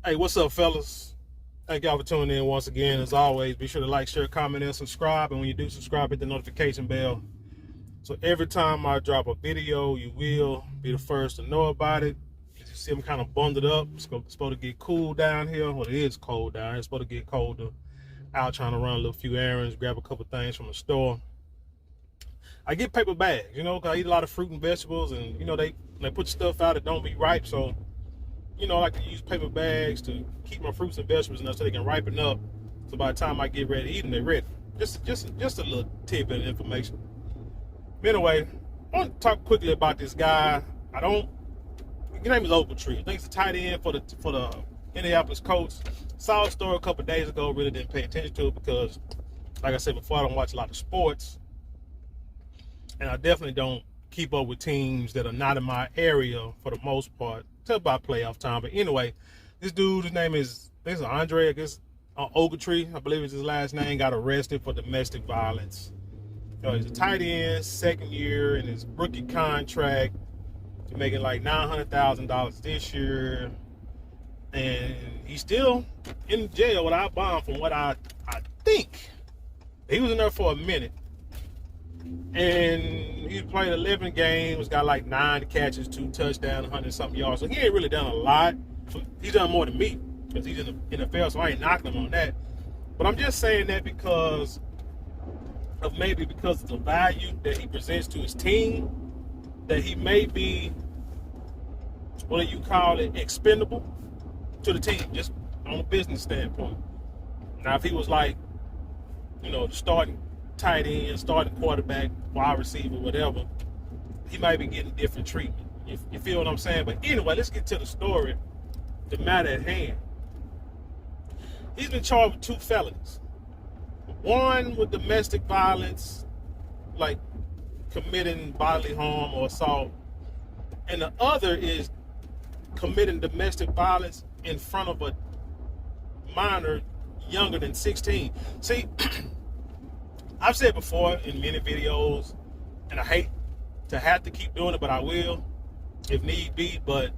Hey, what's up, fellas? Thank y'all for tuning in once again. As always, be sure to like, share, comment, and subscribe. And when you do subscribe, hit the notification bell. So every time I drop a video, you will be the first to know about it. As you see, I'm kind of bundled up. It's supposed to get cool down here. Well, it is cold down here. It's supposed to get colder. Out trying to run a little few errands, grab a couple things from the store. I get paper bags, because I eat a lot of fruit and vegetables, and they put stuff out that don't be ripe. So I like to use paper bags to keep my fruits and vegetables enough so they can ripen up. So by the time I get ready to eat them, they're ready. Just a little tidbit of information. But anyway, I want to talk quickly about this guy. His name is Ogletree. I think he's a tight end for the Indianapolis Colts. Saw a story a couple days ago. Really didn't pay attention to it because, like I said before, I don't watch a lot of sports, and I definitely don't keep up with teams that are not in my area for the most part till about playoff time. But anyway, this dude, his name is Andre, I guess, Ogletree, I believe is his last name, got arrested for domestic violence. He's a tight end, second year in his rookie contract. He's making like $900,000 this year. And he's still in jail without bond from what I think. He was in there for a minute. And he played 11 games, got like 9 catches, 2 touchdowns, 100-something yards. So he ain't really done a lot. He's done more than me because he's in the NFL, so I ain't knocking him on that. But I'm just saying that because of the value that he presents to his team, that he may be, what do you call it, expendable to the team, just on a business standpoint. Now, if he was like, starting tight end, starting quarterback, wide receiver, whatever, he might be getting different treatment. You feel what I'm saying? But anyway, let's get to the story, the matter at hand. He's been charged with 2 felonies. One with domestic violence, like committing bodily harm or assault. And the other is committing domestic violence in front of a minor younger than 16. See, I've said before in many videos, and I hate to have to keep doing it, but I will if need be. But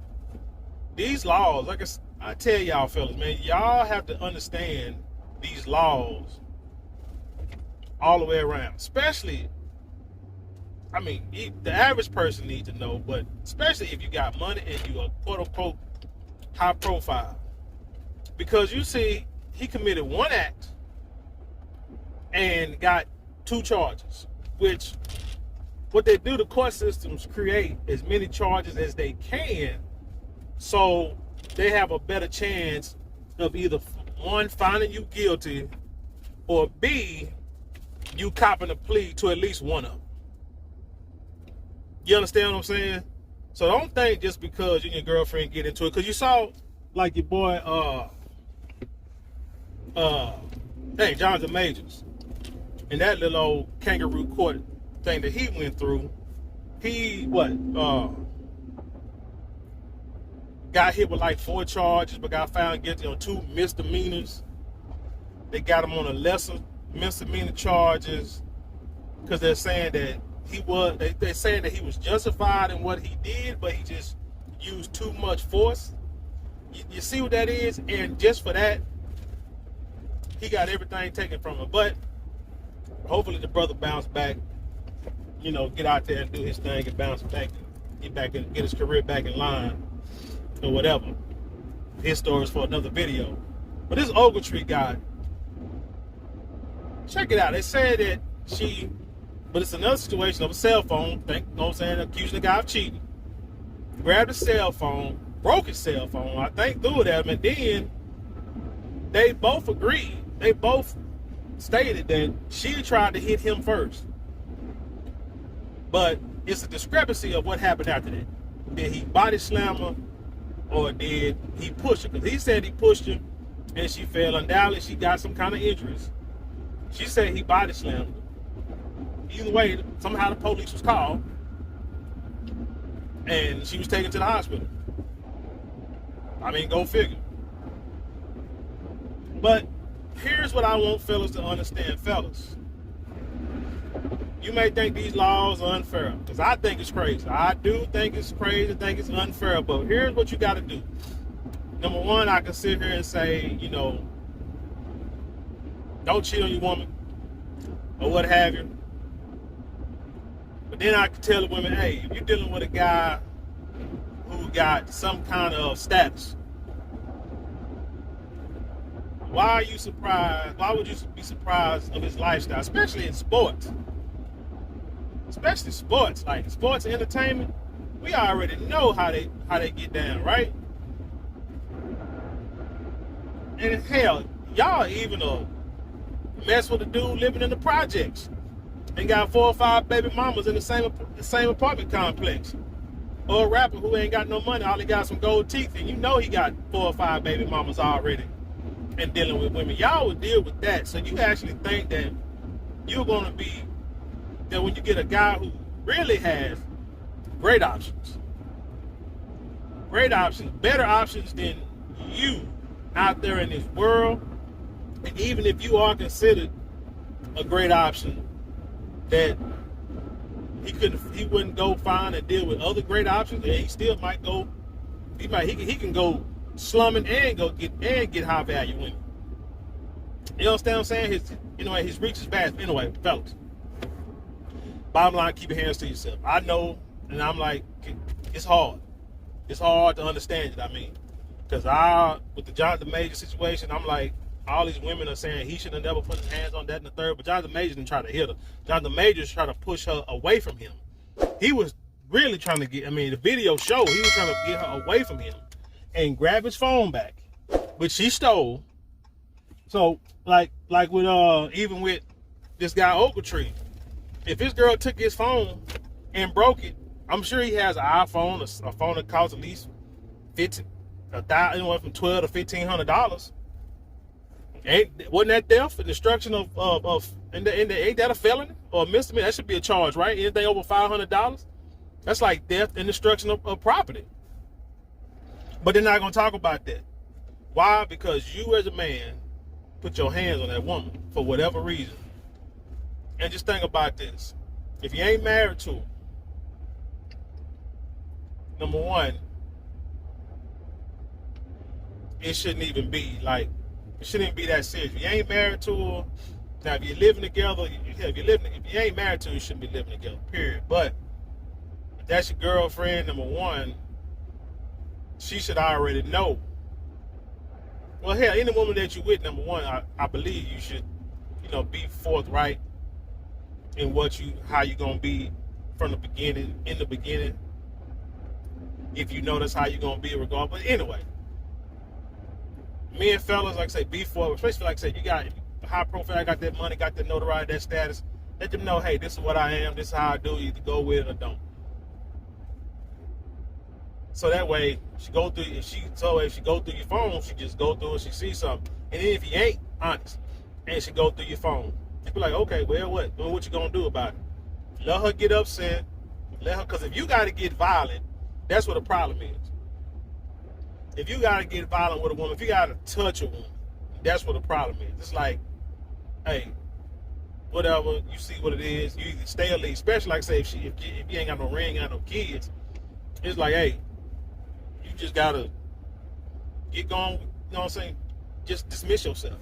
these laws, like I tell y'all fellas, man, y'all have to understand these laws all the way around. Especially, the average person needs to know, but especially if you got money and you are quote unquote high profile. Because you see, he committed 1 act and got 2 charges, which what they do, the court systems create as many charges as they can so they have a better chance of either 1, finding you guilty, or B, you copping a plea to at least one of them. You understand what I'm saying? So don't think just because you and your girlfriend get into it, because you saw like your boy Jonathan Majors and that little old kangaroo court thing that he went through. He got hit with like 4 charges, but got found guilty on 2 misdemeanors. They got him on a lesser misdemeanor charges because they're saying that they're saying that he was justified in what he did, but he just used too much force. You see what that is? And just for that, he got everything taken from him. But hopefully the brother bounce back, get out there and do his thing and bounce back, get his career back in line or whatever. His story is for another video. But this Ogletree guy, check it out. They said that but it's another situation of a cell phone, accusing the guy of cheating. Grabbed a cell phone, broke his cell phone, I think threw it at him, and then they both agreed. They both stated that she tried to hit him first. But it's a discrepancy of what happened after that. Did he body slam her or did he push her? Because he said he pushed her and she fell. Undoubtedly, she got some kind of injuries. She said he body slammed her. Either way, somehow the police was called and she was taken to the hospital. Go figure. But here's what I want fellas to understand, fellas. You may think these laws are unfair, because I think it's crazy. I do think it's crazy, I think it's unfair, but here's what you got to do. number one, I can sit here and say, you know, don't cheat on your woman or what have you. But then I can tell the women, hey, if you're dealing with a guy who got some kind of status, why are you surprised? Why would you be surprised of his lifestyle, especially in sports? Especially sports, like sports and entertainment. We already know how they get down, right? And hell, y'all even mess with a dude living in the projects and got 4 or 5 baby mamas in the same apartment complex. Or a rapper who ain't got no money, all he got some gold teeth, and you know he got 4 or 5 baby mamas already and dealing with women. Y'all would deal with that. So you actually think that you're gonna be, that when you get a guy who really has great options, better options than you out there in this world, and even if you are considered a great option, that he wouldn't go find and deal with other great options, and he still might go, he can go slumming and get high value women. You understand what I'm saying? His reach is vast. Anyway, fellas, bottom line, keep your hands to yourself. I know, and I'm like, it's hard. It's hard to understand it. I mean, because with the Jonathan Major situation, I'm like, all these women are saying he should have never put his hands on that and the third, but Jonathan Major didn't try to hit her. Jonathan Major's trying to push her away from him. He was really trying to the video showed he was trying to get her away from him and grab his phone back, which she stole. So, like with even with this guy Ogletree, if his girl took his phone and broke it, I'm sure he has an iPhone, a phone that costs at least anywhere from $1,200 to $1,500. Wasn't that theft and destruction of ain't that a felony or a misdemeanor? That should be a charge, right? Anything over $500, that's like theft and destruction of property. But they're not gonna talk about that. Why? Because you as a man put your hands on that woman for whatever reason. And just think about this: if you ain't married to her, number one, it shouldn't even be like. It shouldn't even be that serious. If you ain't married to her, now if you're living together, if you ain't married to her, you shouldn't be living together, period. But if that's your girlfriend, number one, she should already know. Well, hell, any woman that you with, number one, I believe you should, be forthright in how you gonna be from the beginning, in the beginning. If you know that's how you're gonna be regardless. But anyway. Me and fellas, like I say, be forward, especially like I say, you got high profile, got that money, got that notoriety, that status. Let them know, hey, this is what I am, this is how I do. You either go with it or don't. So that way, if she go through your phone, she just go through it, she sees something. And then if you ain't honest, and she go through your phone, you be like, okay, well, what you gonna do about it? Let her get upset. Because if you gotta get violent, that's what the problem is. If you gotta get violent with a woman, if you gotta touch a woman, that's what the problem is. It's like, hey, whatever, you see what it is, you either stay or leave. Especially like say if you ain't got no ring, got no kids, it's like, hey, you just gotta get going. You know what I'm saying? Just dismiss yourself.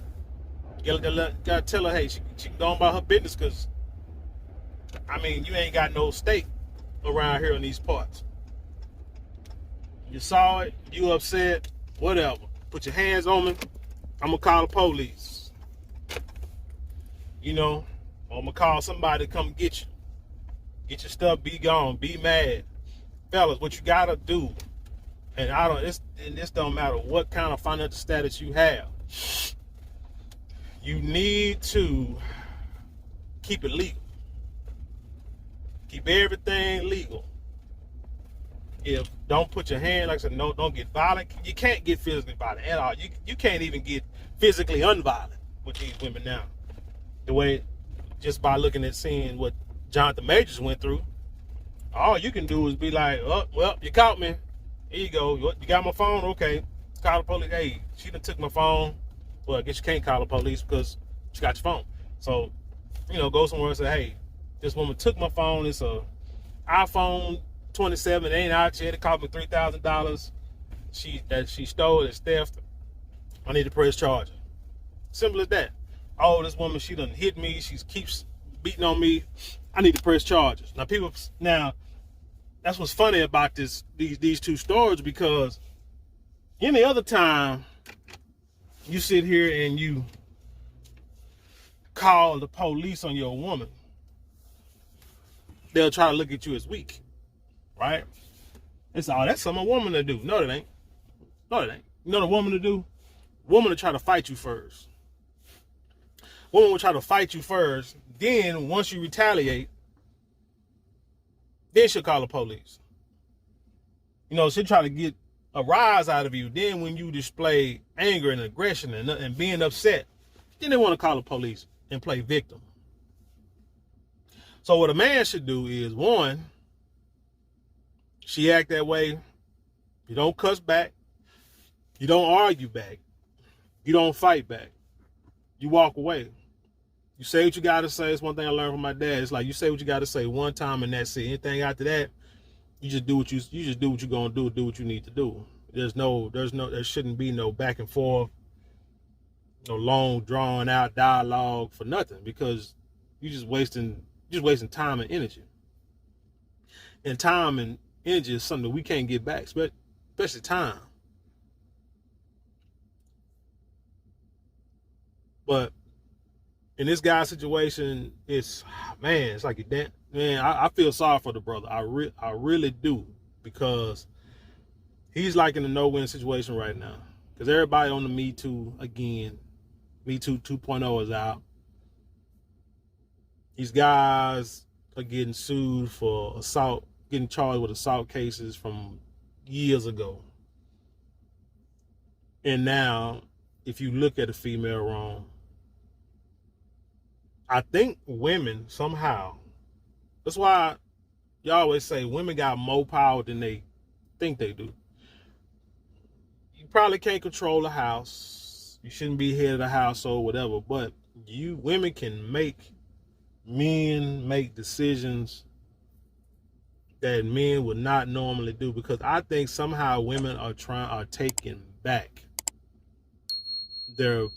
You gotta tell her, hey, she can go on about her business, because you ain't got no stake around here in these parts. You saw it, you upset, whatever. Put your hands on me, I'm gonna call the police. Or I'm gonna call somebody to come get you. Get your stuff, be gone, be mad. Fellas, what you gotta do, and this don't matter what kind of financial status you have, you need to keep it legal. Keep everything legal. Don't put your hand, like I said, no, don't get violent. You can't get physically violent at all. You can't even get physically unviolent with these women now. The way, just by looking at seeing what Jonathan Majors went through, all you can do is be like, oh, well, you caught me. Here you go. You got my phone? Okay. Call the police. Hey, she done took my phone. Well, I guess you can't call the police because she got your phone. So, go somewhere and say, hey, this woman took my phone. It's a iPhone 27, it ain't out yet. It cost me $3,000. she stole and theft, I need to press charges. Simple as that. Oh, this woman, she done hit me. She keeps beating on me. I need to press charges. Now that's what's funny about these two stories, because any other time you sit here and you call the police on your woman, they'll try to look at you as weak, right? That's something a woman to do. No, it ain't. No, it ain't. You know what a woman to do? Woman to try to fight you first. Woman will try to fight you first. Then once you retaliate, then she'll call the police. You know, she'll try to get a rise out of you. Then when you display anger and aggression and being upset, then they want to call the police and play victim. So what a man should do is, one, she act that way, you don't cuss back, you don't argue back, you don't fight back, you walk away. You say what you got to say. It's one thing I learned from my dad. It's like you say what you got to say one time and that's it. Anything after that, you just do what you're gonna do what you need to do. There shouldn't be no back and forth, no long drawn out dialogue for nothing, because you're just wasting time and energy. And time and energy is something that we can't get back, especially time. But in this guy's situation, it's like I feel sorry for the brother. I really do, because he's like in a no-win situation right now. Because everybody on the Me Too again, Me Too 2.0 is out. These guys are getting sued for assault, getting charged with assault cases from years ago. And now, if you look at a female wrong, I think women somehow, that's why you always say women got more power than they think they do. You probably can't control a house. You shouldn't be head of the household, whatever. But women can make men make decisions that men would not normally do, because I think somehow women are taking back their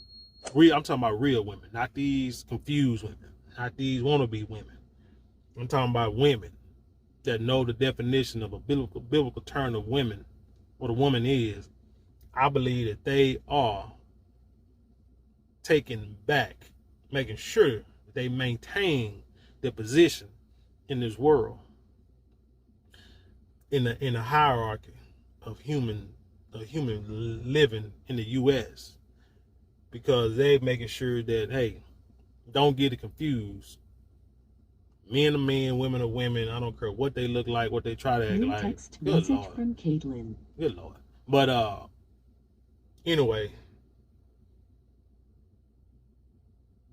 I'm talking about real women, not these confused women, not these wannabe women. I'm talking about women that know the definition of a biblical term of women, what a woman is. I believe that they are taking back, making sure that they maintain their position in this world, in a hierarchy of human living in the U.S., because they're making sure that, hey, don't get it confused. Men are men, women are women. I don't care what they look like, what they try to act like. Text message from Caitlin. Good Lord. But anyway,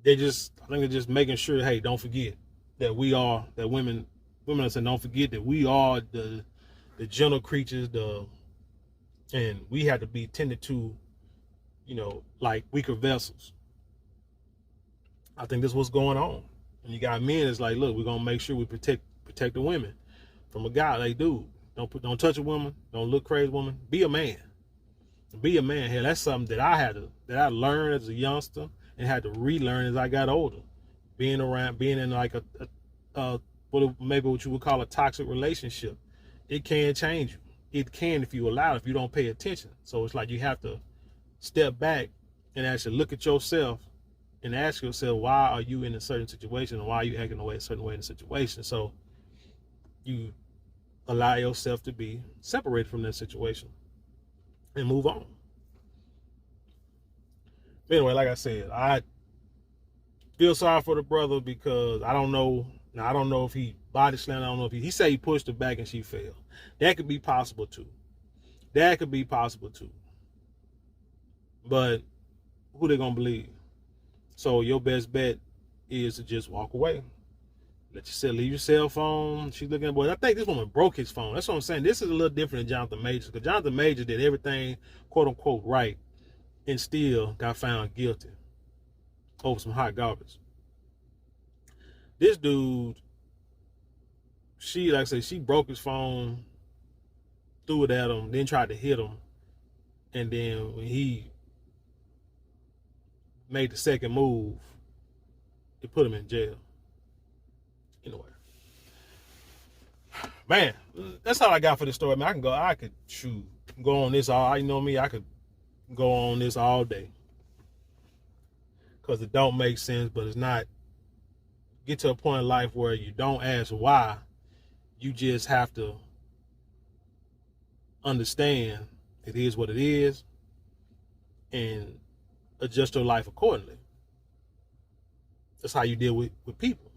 I think they're just making sure, hey, don't forget that women are saying, don't forget that we are the gentle creatures, and we have to be tended to, like weaker vessels. I think that's what's going on. And you got men that's like, look, we're gonna make sure we protect the women from a guy. Like, dude, don't touch a woman, don't look crazy, woman. Be a man. Be a man. Hell, that's something that I learned as a youngster and had to relearn as I got older. Being in like what you would call a toxic relationship, it can change you. It can if you allow it, if you don't pay attention. So it's like you have to step back and actually look at yourself and ask yourself, why are you in a certain situation, and why are you acting a certain way in a situation? So you allow yourself to be separated from that situation and move on. Anyway, like I said, I feel sorry for the brother, because I don't know if he body slammed. I don't know if he said he pushed her back and she fell. That could be possible too. But who they gonna believe? So your best bet is to just walk away. Leave your cell phone. She's looking at boy. I think this woman broke his phone. That's what I'm saying. This is a little different than Jonathan Majors, because Jonathan Majors did everything quote unquote right and still got found guilty over some hot garbage. This dude, she broke his phone, threw it at him, then tried to hit him, And then when he made the second move, it put him in jail. Anyway. Man, that's all I got for this story, man. I could go on this all, you know me, I could go on this all day. Because it don't make sense, but it's not, get to a point in life where you don't ask why. You just have to understand it is what it is and adjust your life accordingly. That's how you deal with people.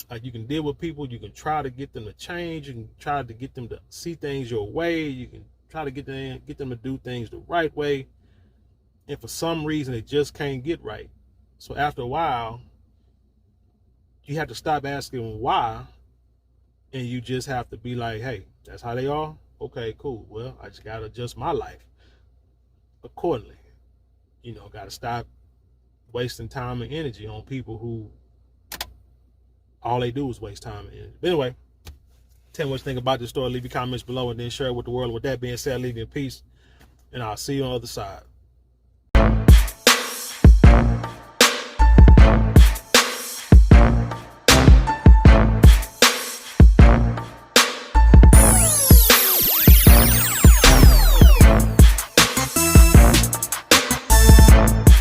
Like, you can deal with people, you can try to get them to change, you can try to get them to see things your way, you can try to get them to do things the right way, and for some reason it just can't get right. So after a while, you have to stop asking why, and you just have to be like, hey, that's how they are? Okay, cool. Well, I just got to adjust my life accordingly. You know, got to stop wasting time and energy on people who all they do is waste time and energy. But anyway, tell me what you think about this story. Leave your comments below and then share it with the world. With that being said, leave you in peace, and I'll see you on the other side.